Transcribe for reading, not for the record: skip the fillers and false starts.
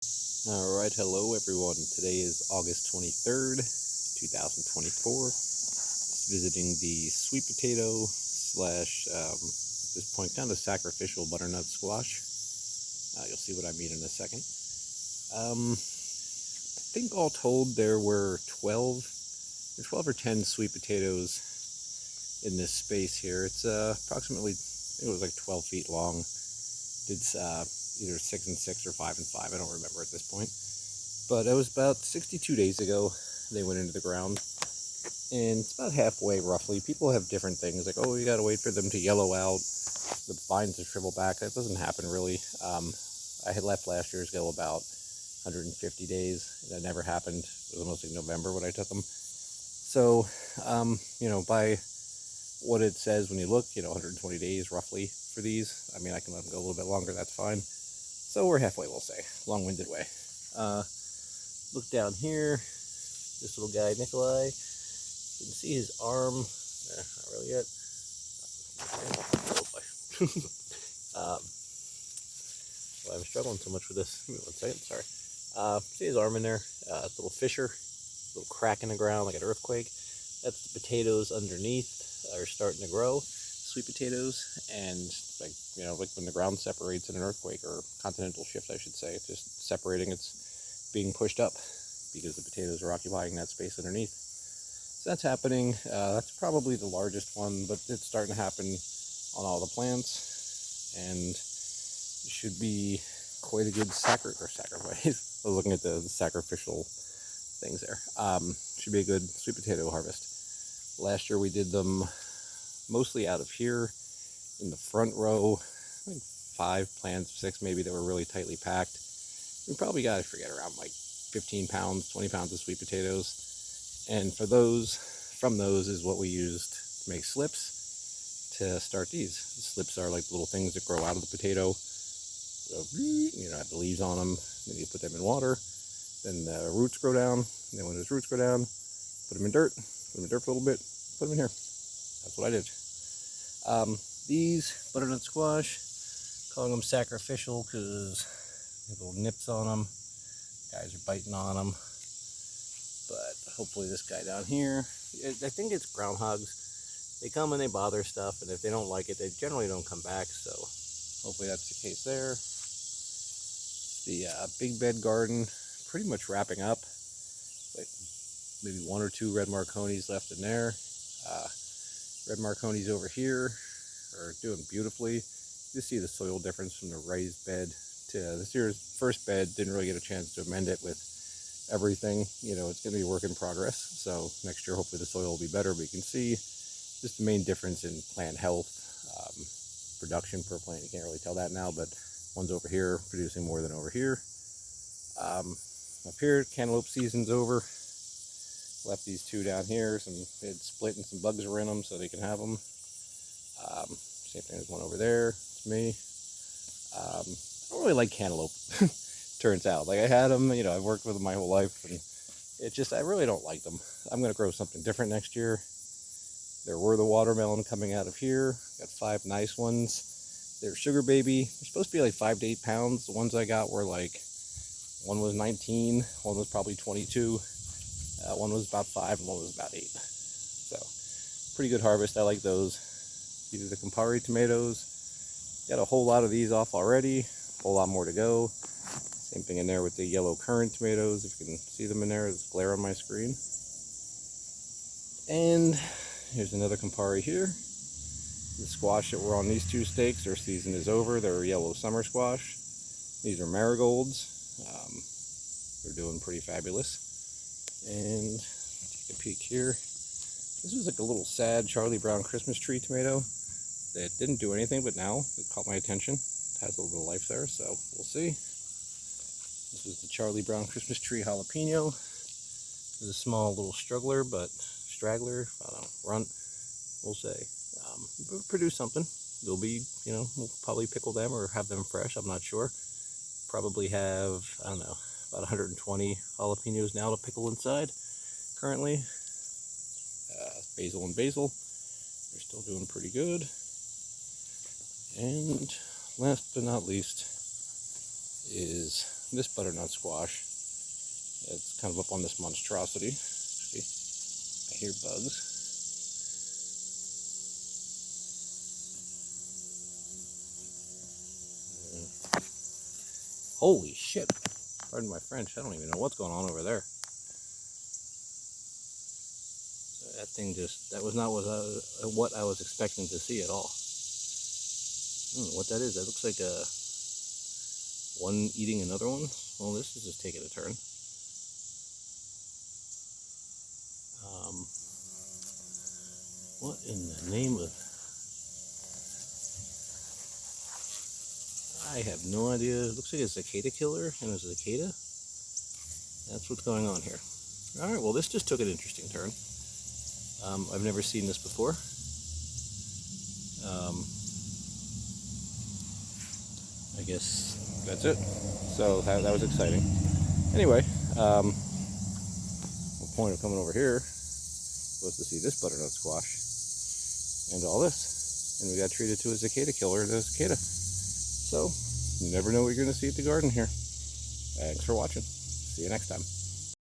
Alright, hello everyone. Today is August 23rd, 2024. Just visiting the sweet potato slash, at this point, kind of sacrificial butternut squash. You'll see what I mean in a second. I think all told there were 12 or 10 sweet potatoes in this space here. It's approximately, I think it was like 12 feet long. Did either 6 and 6 or 5 and 5. I don't remember at this point. But it was about 62 days ago they went into the ground. And it's about halfway roughly. People have different things like, oh, you gotta wait for them to yellow out, the vines to shrivel back. That doesn't happen really. I had left last year's ago about 150 days. That never happened. It was almost like November when I took them. So, by what it says when you look, 120 days roughly for these. I mean, I can let them go a little bit longer, that's fine. So we're halfway, we'll say. Long-winded way. Look down here. This little guy, Nikolai. You can see his arm. Not really yet. Well, I'm struggling so much with this. Give me 1 second, sorry. See his arm in there? Little fissure. Little crack in the ground like an earthquake. That's the potatoes underneath are starting to grow. Sweet potatoes, and like when the ground separates in an earthquake or continental shift, I should say, just separating, it's being pushed up because the potatoes are occupying that space underneath. So that's happening. That's probably the largest one, but it's starting to happen on all the plants, and it should be quite a good sacrifice. I was looking at the sacrificial things there. Should be a good sweet potato harvest. Last year we did them mostly out of here in the front row. I think 5 plants, 6 maybe, that were really tightly packed. We probably got, I forget, around like 15 pounds, 20 pounds of sweet potatoes. And from those is what we used to make slips to start these. The slips are like little things that grow out of the potato. So, have the leaves on them. Then you put them in water. Then the roots grow down. And then when those roots grow down, put them in dirt. Put them in dirt for a little bit. Put them in here. That's what I did. These butternut squash, calling them sacrificial because they have little nips on them. Guys are biting on them. But hopefully this guy down here, I think it's groundhogs. They come and they bother stuff, and if they don't like it, they generally don't come back. So hopefully that's the case there. The big bed garden, pretty much wrapping up. Like maybe 1 or 2 red marconis left in there. Red marconis over here are doing beautifully. You see the soil difference from the raised bed to this year's first bed. Didn't really get a chance to amend it with everything. It's going to be a work in progress. So next year, hopefully the soil will be better. But you can see just the main difference in plant health, production per plant. You can't really tell that now, but one's over here producing more than over here. Up here, cantaloupe season's over. Left these 2 down here. It's split and some bugs were in them, so they can have them. Same thing as one over there. It's me. I don't really like cantaloupe. Turns out, like I had them. I've worked with them my whole life, and I really don't like them. I'm gonna grow something different next year. There were the watermelon coming out of here. Got 5 nice ones. They're sugar baby. They're supposed to be like 5 to 8 pounds. The ones I got were like, one was 19, one was probably 22. One was about 5 and one was about 8. So, pretty good harvest. I like those. These are the Campari tomatoes. Got a whole lot of these off already. A whole lot more to go. Same thing in there with the yellow currant tomatoes. If you can see them in there, there's glare on my screen. And here's another Campari here. The squash that were on these 2 stakes, their season is over. They're yellow summer squash. These are marigolds. They're doing pretty fabulous. And take a peek here. This was like a little sad Charlie Brown Christmas tree tomato that didn't do anything, but now it caught my attention. It has a little bit of life there, so we'll see. This is the Charlie Brown Christmas tree jalapeno. This is a small little straggler, I don't know, runt, we'll say. Produce something. They'll be, we'll probably pickle them or have them fresh, I'm not sure. Probably have, I don't know, about 120 jalapenos now to pickle inside currently. Basil and basil, they're still doing pretty good. And last but not least is this butternut squash. It's kind of up on this monstrosity. See, I hear bugs. Holy shit! Pardon my French. I don't even know what's going on over there. That thing that was not what I was expecting to see at all. I don't know what that is. That looks like one eating another one. Well, this is just taking a turn. What in the name of... I have no idea. It looks like a cicada killer and a cicada. That's what's going on here. Alright, well this just took an interesting turn. I've never seen this before. I guess that's it. So that was exciting. Anyway, the point of coming over here was to see this butternut squash and all this. And we got treated to a cicada killer and a cicada. So, you never know what you're going to see at the garden here. Thanks for watching. See you next time.